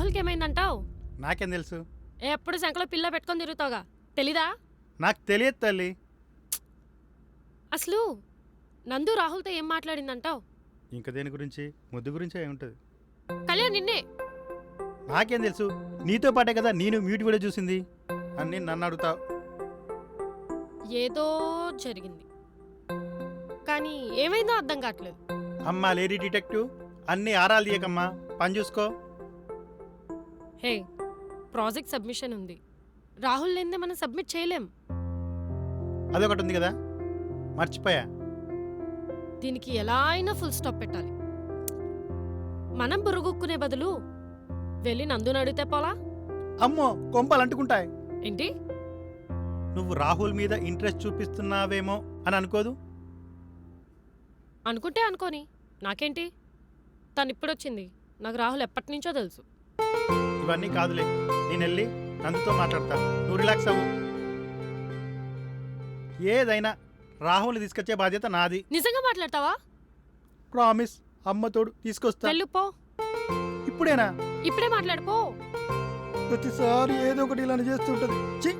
రాహుల్కి ఏమైందంటావు? నాకేం తెలుసు? ఎప్పుడు శంకలో పిల్ల పెట్టుకొని తిరుగుతావుగా, తెలీదా? నాకు తెలియదు తల్లి. అసలు నందు రాహుల్తో ఏం మాట్లాడిందంటావు? ఇంకా దేని గురించి? ముద్దు గురించే ఉంటుంది. కళ్యాణ్ నిన్నే. నాకేం తెలుసు? నీతో పాటే కదా నేను మ్యూట్ వీడియో చూసింది. అన్నీ నన్ను అడుగుతావు. ఏదో జరిగింది, కానీ ఏమైందో అర్థం కావట్లేదు. అమ్మా లేడీ డిటెక్టివ్, అన్నీ ఆరాలు తీయకమ్మా, పని చూసుకో. హే, ప్రాజెక్ట్ సబ్మిషన్ ఉంది. రాహుల్ లేనిదే మనం సబ్మిట్ చేయలేం. అదొకటి ఉంది కదా, మర్చిపోయా. దీనికి ఎలా అయినా ఫుల్ స్టాప్ పెట్టాలి. మనం బుర్రగొక్కునే బదులు వెళ్ళి నందుని అడిగితే పోలా? అమ్మో కొంపలు అంటుకుంటాయి. ఏంటి? నువ్వు రాహుల్ మీద ఇంట్రెస్ట్ చూపిస్తున్నావేమో అని అనుకోదు? అనుకుంటే అనుకోని, నాకేంటి? తను ఇప్పుడొచ్చింది, నాకు రాహుల్ ఎప్పటి నుంచో తెలుసు. ఇవన్నీ కాదులే, నేను వెళ్ళి నందుతో మాట్లాడతా. నువ్వు రిలాక్స్ అవ్వు. ఏదైనా రాహుల్ని తీసుకొచ్చే బాధ్యత నాది. నిజంగా మాట్లాడతావా? ప్రామిస్. అమ్మతోడు తీసుకొస్తా. వెళ్ళు పో. ఇప్పుడేనా? ఇప్పుడే మాట్లాడుకో. ప్రతిసారి ఏదో ఒకటి ఇలా చేస్తుంటది. ఛీ.